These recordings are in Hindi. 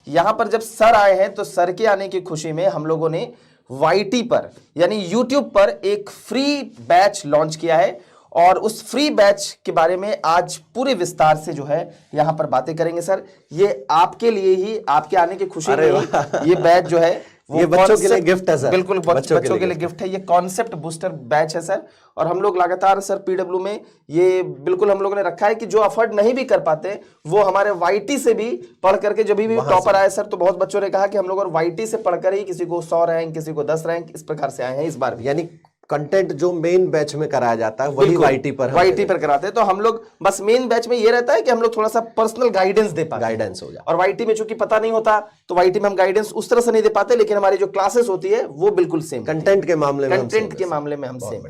यहाँ पर जब सर आए हैं तो सर के आने की खुशी में हम लोगों ने YT पर यानी YouTube पर एक फ्री बैच लॉन्च किया है और उस फ्री बैच के बारे में आज पूरे विस्तार से जो है यहाँ पर बातें करेंगे सर। ये आपके लिए ही, आपके आने की खुशी में ये बैच जो है ये बच्चों के लिए गिफ्ट है सर। बिल्कुल बच्चों के लिए गिफ्ट है। ये कॉन्सेप्ट बूस्टर बैच है सर और हम लोग लगातार सर PW में ये बिल्कुल हम लोगों ने रखा है कि जो अफोर्ड नहीं भी कर पाते वो हमारे YT से भी पढ़ करके जब भी टॉपर आए सर, तो बहुत बच्चों ने कहा कि हम लोग और YT से पढ़कर ही किसी को 100 रैंक, किसी को 10 रैंक, इस प्रकार से आए हैं इस बार भी। यानी कंटेंट जो मेन बैच में कराया जाता है वही YT पर कराते हैं। तो हम लोग बस मेन बैच में ये रहता है कि हम लोग थोड़ा सा पर्सनल गाइडेंस दे पाते, गाइडेंस हो जाए। और YT में चूंकि पता नहीं होता तो YT में हम गाइडेंस उस तरह से नहीं दे पाते, लेकिन हमारी जो क्लासेस होती है वो बिल्कुल सेम कंटेंट के मामले में हम सेम।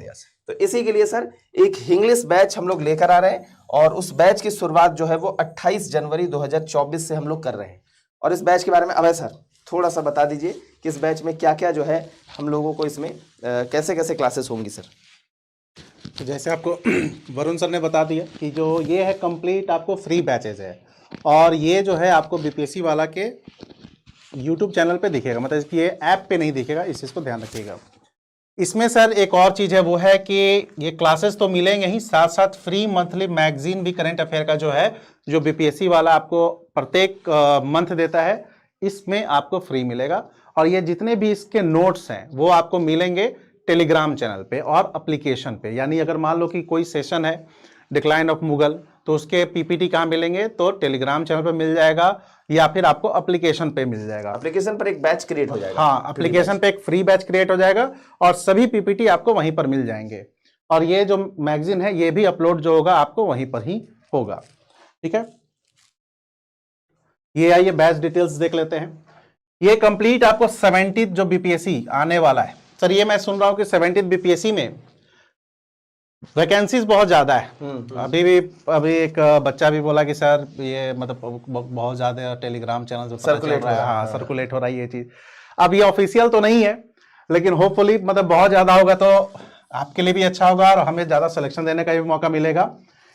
तो इसी के लिए सर एक इंग्लिश बैच हम लोग लेकर आ रहे हैं और उस बैच की शुरुआत जो है वो 28 जनवरी 2024 से हम लोग कर रहे हैं। और इस बैच के बारे में अभय सर थोड़ा सा बता दीजिए कि इस बैच में क्या क्या जो है हम लोगों को इसमें कैसे कैसे क्लासेस होंगी सर। तो जैसे आपको वरुण सर ने बता दिया कि जो ये है कंप्लीट आपको फ्री बैचेज है और ये जो है आपको BPSC वाला के YouTube चैनल पे दिखेगा, मतलब कि ये ऐप पे नहीं दिखेगा, इस चीज़ को ध्यान रखिएगा। इसमें सर एक और चीज़ है वो है कि ये क्लासेस तो मिलेंगे ही, साथ साथ फ्री मंथली मैगजीन भी करंट अफेयर का जो है जो BPSC वाला आपको प्रत्येक मंथ देता है, इसमें आपको फ्री मिलेगा। और ये जितने भी इसके नोट्स हैं वो आपको मिलेंगे टेलीग्राम चैनल पे और एप्लीकेशन पे। यानी अगर मान लो कि कोई सेशन है डिक्लाइन ऑफ मुगल तो उसके PPT कहाँ मिलेंगे, तो टेलीग्राम चैनल पे मिल जाएगा या फिर आपको एप्लीकेशन पे मिल जाएगा। एप्लीकेशन पर एक बैच क्रिएट हो जाएगा। हाँ, एप्लीकेशन पे एक फ्री बैच क्रिएट हो जाएगा और सभी PPT आपको वहीं पर मिल जाएंगे। और ये जो मैगजीन है ये भी अपलोड जो होगा आपको वहीं पर ही होगा। ठीक है, ये आइए बैच डिटेल्स देख लेते हैं। ये कंप्लीट आपको 70 जो BPSC आने वाला है सर, ये मैं सुन रहा हूं कि 70 BPSC में वैकेंसीज बहुत ज्यादा है। अभी एक बच्चा भी बोला कि सर ये मतलब बहुत ज्यादा टेलीग्राम चैनल सर्कुलेट हो रहा है। हाँ, सर्कुलेट हो रहा है ये चीज। अब ये ऑफिशियल तो नहीं है लेकिन होपफुली मतलब बहुत ज्यादा होगा तो आपके लिए भी अच्छा होगा और हमें ज्यादा सिलेक्शन देने का भी मौका मिलेगा।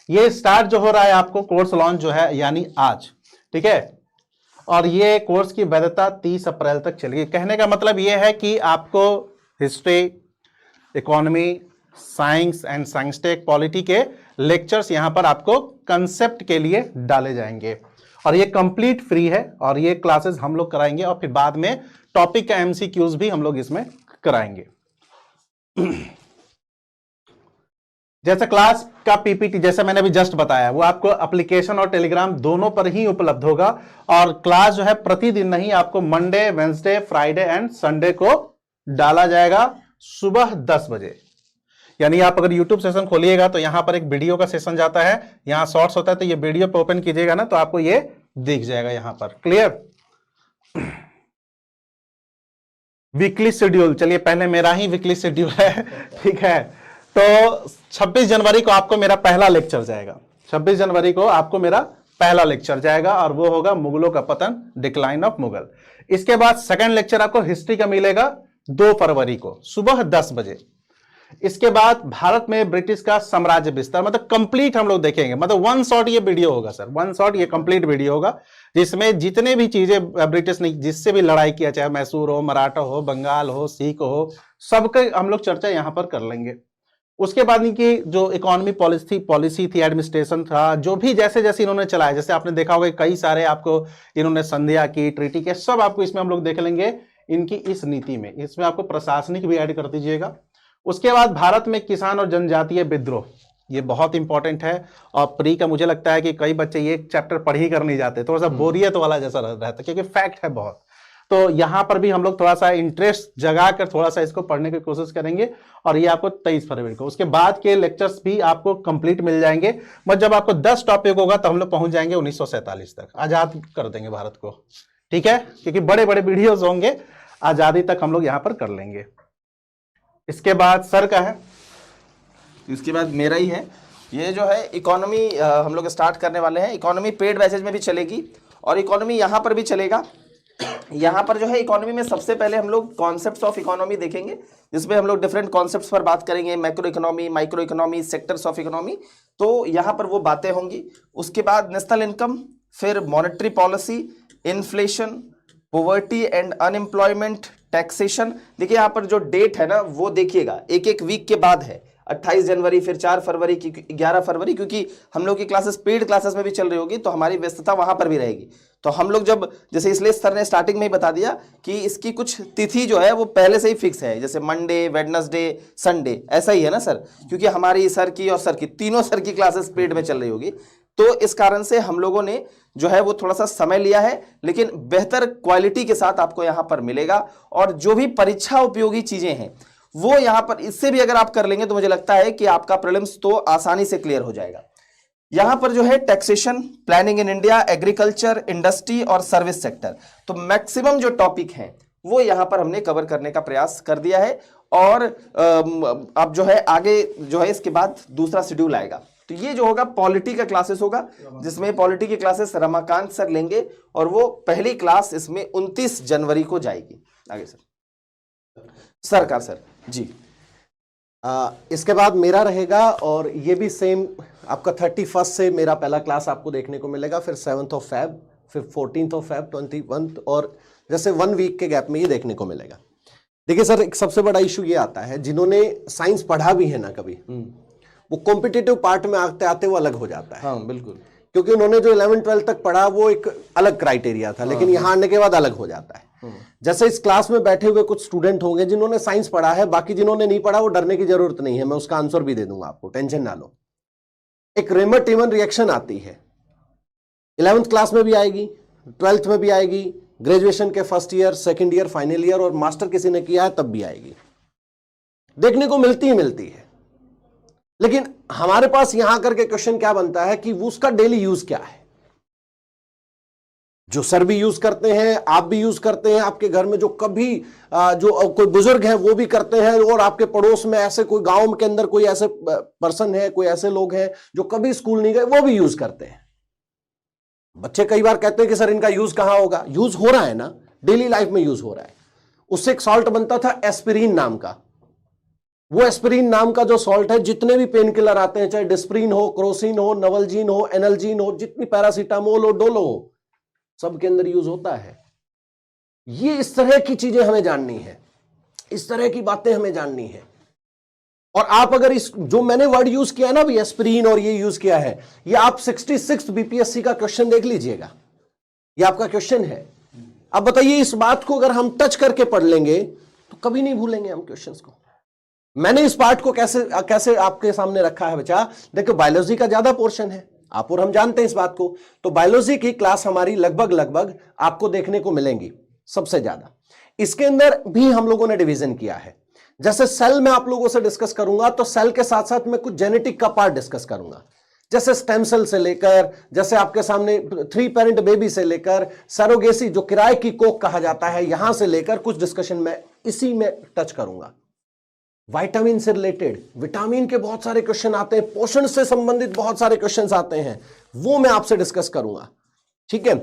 ये स्टार्ट जो हो रहा है आपको कोर्स लॉन्च जो है यानी आज, ठीक है, और ये कोर्स की वैधता 30 अप्रैल तक चलेगी। कहने का मतलब ये है कि आपको history, economy, science and science tech, polity के लेक्चर्स यहां पर आपको कंसेप्ट के लिए डाले जाएंगे और ये कंप्लीट फ्री है। और ये क्लासेस हम लोग कराएंगे और फिर बाद में टॉपिक का MCQs भी हम लोग इसमें कराएंगे। जैसे क्लास का PPT जैसे मैंने अभी जस्ट बताया वो आपको एप्लीकेशन और टेलीग्राम दोनों पर ही उपलब्ध होगा। और क्लास जो है प्रतिदिन नहीं, आपको Monday, Wednesday, Friday and Sunday को डाला जाएगा सुबह 10 बजे। यानी आप अगर YouTube सेशन खोलिएगा तो यहां पर एक वीडियो का सेशन जाता है, यहां शॉर्ट्स होता है, तो ये वीडियो पे ओपन कीजिएगा ना तो आपको ये दिख जाएगा यहां पर। क्लियर? वीकली शेड्यूल, चलिए पहले मेरा ही वीकली शेड्यूल है, ठीक है। तो 26 जनवरी को आपको मेरा पहला लेक्चर जाएगा, 26 जनवरी को आपको मेरा पहला लेक्चर जाएगा और वो होगा मुगलों का पतन, डिक्लाइन ऑफ मुगल। इसके बाद सेकंड लेक्चर आपको हिस्ट्री का मिलेगा 2 फरवरी को सुबह 10 बजे। इसके बाद भारत में ब्रिटिश का साम्राज्य विस्तार, मतलब कंप्लीट हम लोग देखेंगे, मतलब 1 शॉट ये वीडियो होगा सर, 1 शॉट ये कंप्लीट वीडियो होगा जिसमें जितने भी चीजें ब्रिटिश ने जिससे भी लड़ाई किया, चाहे मैसूर हो, मराठा हो, बंगाल हो, सिख हो, सबके हम लोग चर्चा यहां पर कर लेंगे। उसके बाद इनकी जो इकोनॉमी पॉलिसी थी, एडमिनिस्ट्रेशन था, जो भी जैसे जैसे इन्होंने चलाया, जैसे आपने देखा होगा कई सारे आपको इन्होंने संधिया की, ट्रीटी के, सब आपको इसमें हम लोग देख लेंगे इनकी इस नीति में। इसमें आपको प्रशासनिक भी ऐड कर दीजिएगा। उसके बाद भारत में किसान और जनजातीय विद्रोह, ये बहुत इंपॉर्टेंट है और प्री का मुझे लगता है कि कई बच्चे ये चैप्टर पढ़ ही कर नहीं जाते, थोड़ा सा बोरियत वाला जैसा रहता है क्योंकि फैक्ट है बहुत। तो यहां पर भी हम लोग थोड़ा सा इंटरेस्ट जगा कर थोड़ा सा इसको पढ़ने की कोशिश करेंगे और ये आपको 23 फरवरी को। उसके बाद के लेक्चर्स भी आपको कंप्लीट मिल जाएंगे। बट जब आपको 10 टॉपिक होगा तो हम लोग पहुंच जाएंगे 1947 तक, आजाद कर देंगे भारत को, ठीक है, क्योंकि बड़े बड़े वीडियोस होंगे, आजादी तक हम लोग यहां पर कर लेंगे। इसके बाद सर का है, इसके बाद मेरा ही है। ये जो है इकोनॉमी हम लोग स्टार्ट करने वाले हैं। इकोनॉमी पेड बैचेज में भी चलेगी और इकोनॉमी यहाँ पर भी चलेगा। यहाँ पर जो है इकोनॉमी में सबसे पहले हम लोग कॉन्सेप्ट्स ऑफ इकोनॉमी देखेंगे, जिसमें हम लोग डिफरेंट कॉन्सेप्ट्स पर बात करेंगे, macro economy, micro economy, sectors of economy, तो यहाँ पर वो बातें होंगी। उसके बाद नेशनल इनकम, फिर monetary policy, inflation, poverty and unemployment, taxation. देखिए यहाँ पर जो डेट है ना वो देखिएगा, एक एक वीक के बाद है, 28 जनवरी, फिर 4 फरवरी की, 11 फरवरी, क्योंकि हम लोग की क्लासेस पेड क्लासेस में भी चल रही होगी तो हमारी व्यस्तता वहां पर भी रहेगी। तो हम लोग जब, जैसे इसलिए सर ने स्टार्टिंग में ही बता दिया कि इसकी कुछ तिथि जो है वो पहले से ही फिक्स है, जैसे मंडे, वेडनेसडे, संडे, ऐसा ही है ना सर, क्योंकि हमारी सर की और सर की, तीनों सर की क्लासेस पेड में चल रही होगी। तो इस कारण से हम लोगों ने जो है वो थोड़ा सा समय लिया है, लेकिन बेहतर क्वालिटी के साथ आपको यहां पर मिलेगा। और जो भी परीक्षा उपयोगी चीजें हैं वो यहां पर, इससे भी अगर आप कर लेंगे तो मुझे लगता है कि आपका प्रीलिम्स तो आसानी से क्लियर हो जाएगा। यहां पर जो है taxation, planning in India, agriculture, industry और सर्विस सेक्टर, तो मैक्सिमम जो टॉपिक हैं वो यहां पर हमने कवर करने का प्रयास कर दिया है। और अब जो है आगे जो है इसके बाद दूसरा शेड्यूल आएगा, तो ये जो होगा पॉलिटी का क्लासेस होगा, जिसमें पॉलिटी की क्लासेस रमाकांत सर लेंगे और वो पहली क्लास इसमें 29 जनवरी को जाएगी। आगे सर जी। इसके बाद मेरा रहेगा और ये भी सेम आपका 31 से मेरा पहला क्लास आपको देखने को मिलेगा, फिर 7 फेब, फिर 14 फेब, 21 और जैसे 1 वीक के गैप में ये देखने को मिलेगा। देखिए सर, एक सबसे बड़ा इशू ये आता है, जिन्होंने साइंस पढ़ा भी है ना कभी, वो कॉम्पिटिटिव पार्ट में आते आते वो अलग हो जाता है। हाँ बिल्कुल, क्योंकि उन्होंने जो 11-12 तक पढ़ा वो एक अलग क्राइटेरिया था, लेकिन यहाँ आने के बाद अलग हो जाता है। जैसे इस क्लास में बैठे हुए कुछ स्टूडेंट होंगे जिन्होंने साइंस पढ़ा है, बाकी जिन्होंने नहीं पढ़ा वो डरने की जरूरत नहीं है, मैं उसका आंसर भी दे दूंगा आपको, टेंशन ना लो। एक रेमर-टेमर रिएक्शन आती है, 11th क्लास में भी आएगी, 12th में भी आएगी, ग्रेजुएशन के first year, second year, final year और मास्टर किसी ने किया है तब भी आएगी, देखने को मिलती ही मिलती है। लेकिन हमारे पास यहां करके क्वेश्चन क्या बनता है कि वो उसका डेली यूज क्या है, जो सर भी यूज करते हैं, आप भी यूज करते हैं, आपके घर में जो कभी जो कोई बुजुर्ग है वो भी करते हैं, और आपके पड़ोस में ऐसे कोई गांव के अंदर कोई ऐसे पर्सन है, कोई ऐसे लोग हैं जो कभी स्कूल नहीं गए, वो भी यूज करते हैं। बच्चे कई बार कहते हैं कि सर इनका यूज कहां होगा, यूज हो रहा है ना, डेली लाइफ में यूज हो रहा है। उससे एक सॉल्ट बनता था एस्पिरिन नाम का, वो एस्पिरिन नाम का जो सॉल्ट है, जितने भी पेन किलर आते हैं, चाहे डिस्प्रिन हो, क्रोसिन हो, नवलजीन हो, एनल्जीन हो, जितनी पैरासीटामोल हो, डोलो हो, सबके अंदर यूज होता है। ये इस तरह की चीजें हमें जाननी है, इस तरह की बातें हमें जाननी है। और आप अगर इस जो मैंने वर्ड यूज किया है ना भी, एस्पिरिन और ये यूज किया है, ये आप 66 बीपीएससी का क्वेश्चन देख लीजिएगा, ये आपका क्वेश्चन है। अब बताइए, इस बात को अगर हम टच करके पढ़ लेंगे तो कभी नहीं भूलेंगे हम क्वेश्चंस को। मैंने इस पार्ट को कैसे आपके सामने रखा है बच्चा, देखो बायोलॉजी का ज्यादा पोर्शन है, आप और हम जानते हैं इस बात को, तो बायोलॉजी की क्लास हमारी लगभग आपको देखने को मिलेंगी सबसे ज्यादा। इसके अंदर भी हम लोगों ने डिवीजन किया है, जैसे सेल में आप लोगों से डिस्कस करूंगा, तो सेल के साथ साथ मैं कुछ जेनेटिक का पार्ट डिस्कस करूंगा, जैसे स्टेम सेल से लेकर, जैसे आपके सामने 3 पेरेंट बेबी से लेकर, सरोगेसी जो किराए की कोख कहा जाता है, यहां से लेकर कुछ डिस्कशन मैं इसी में टच करूंगा। विटामिन से रिलेटेड, विटामिन के बहुत सारे क्वेश्चन आते हैं, पोषण से संबंधित बहुत सारे क्वेश्चंस आते हैं, वो मैं आपसे डिस्कस करूंगा। ठीक है,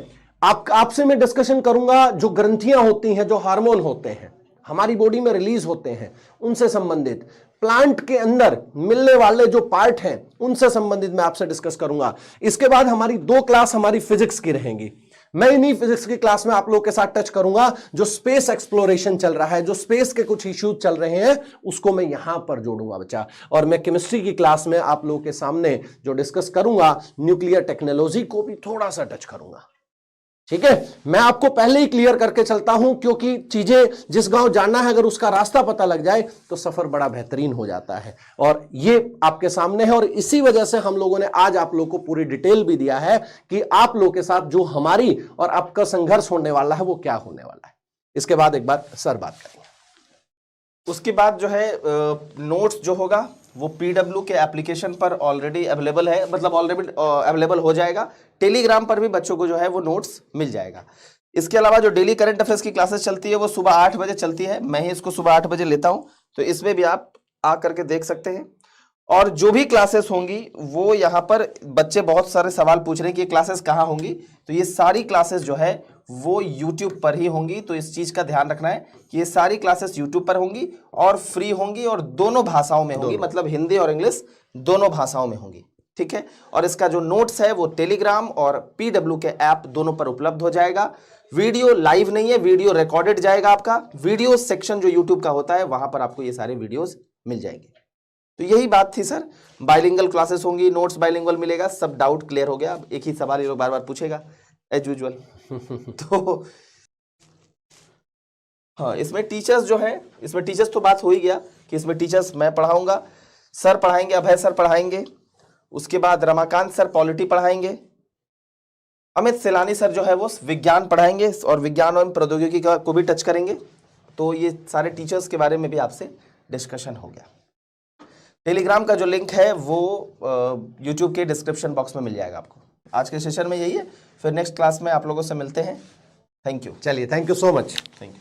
आपसे मैं डिस्कशन करूंगा जो ग्रंथियां होती हैं, जो हार्मोन होते हैं हमारी बॉडी में रिलीज होते हैं, उनसे संबंधित, प्लांट के अंदर मिलने वाले जो पार्ट हैं उनसे संबंधित मैं आपसे डिस्कस करूंगा। इसके बाद हमारी 2 क्लास हमारी फिजिक्स की रहेंगी। मैं इन्हीं फिजिक्स की क्लास में आप लोगों के साथ टच करूंगा, जो स्पेस एक्सप्लोरेशन चल रहा है, जो स्पेस के कुछ इश्यूज चल रहे हैं, उसको मैं यहां पर जोड़ूंगा बच्चा। और मैं केमिस्ट्री की क्लास में आप लोगों के सामने जो डिस्कस करूंगा, न्यूक्लियर टेक्नोलॉजी को भी थोड़ा सा टच करूंगा। ठीक है, मैं आपको पहले ही क्लियर करके चलता हूं, क्योंकि चीजें जिस गांव जाना है अगर उसका रास्ता पता लग जाए तो सफर बड़ा बेहतरीन हो जाता है। और ये आपके सामने है, और इसी वजह से हम लोगों ने आज आप लोगों को पूरी डिटेल भी दिया है कि आप लोगों के साथ जो हमारी और आपका संघर्ष होने वाला है वो क्या होने वाला है। इसके बाद एक बार सर बात करेंगे। उसके बाद जो है नोट्स जो होगा वो पीडब्ल्यू के एप्लीकेशन पर ऑलरेडी अवेलेबल है, मतलब ऑलरेडी अवेलेबल हो जाएगा। टेलीग्राम पर भी बच्चों को जो है वो नोट्स मिल जाएगा। इसके अलावा जो डेली करंट अफेयर्स की क्लासेस चलती है वो सुबह 8 बजे चलती है, मैं ही इसको सुबह 8 बजे लेता हूं, तो इसमें भी आप आ करके देख सकते हैं। और जो भी क्लासेस होंगी वो यहाँ पर बच्चे बहुत सारे सवाल पूछ रहे हैं कि ये क्लासेस कहाँ होंगी, तो ये सारी क्लासेस जो है वो YouTube पर ही होंगी। तो इस चीज़ का ध्यान रखना है कि ये सारी क्लासेस YouTube पर होंगी और फ्री होंगी और दोनों भाषाओं में होंगी, मतलब हिंदी और इंग्लिश दोनों भाषाओं में होंगी। ठीक है। और इसका जो नोट्स है वो टेलीग्राम और PW के ऐप दोनों पर उपलब्ध हो जाएगा। वीडियो लाइव नहीं है, वीडियो रिकॉर्डेड जाएगा आपका। वीडियो सेक्शन जो यूट्यूब का होता है वहां पर आपको ये सारे वीडियोस मिल जाएंगे। तो यही बात थी सर, बाइलिंगुअल क्लासेस होंगी, नोट्स बाइलिंगुअल मिलेगा, सब डाउट क्लियर हो गया। अब एक ही सवाल ये लोग बार बार पूछेगा एज यूजुअल। तो हाँ, इसमें टीचर्स जो है, इसमें टीचर्स तो बात हो ही गया कि इसमें टीचर्स मैं पढ़ाऊंगा, सर पढ़ाएंगे, अभय सर पढ़ाएंगे, उसके बाद रमाकांत सर पॉलिटी पढ़ाएंगे, अमित सेलानी सर जो है वो विज्ञान पढ़ाएंगे और विज्ञान और प्रौद्योगिकी को भी टच करेंगे। तो ये सारे टीचर्स के बारे में भी आपसे डिस्कशन हो गया। टेलीग्राम का जो लिंक है वो यूट्यूब के डिस्क्रिप्शन बॉक्स में मिल जाएगा आपको। आज के सेशन में यही है, फिर नेक्स्ट क्लास में आप लोगों से मिलते हैं। Thank you. चलिए, thank you so much. Thank you.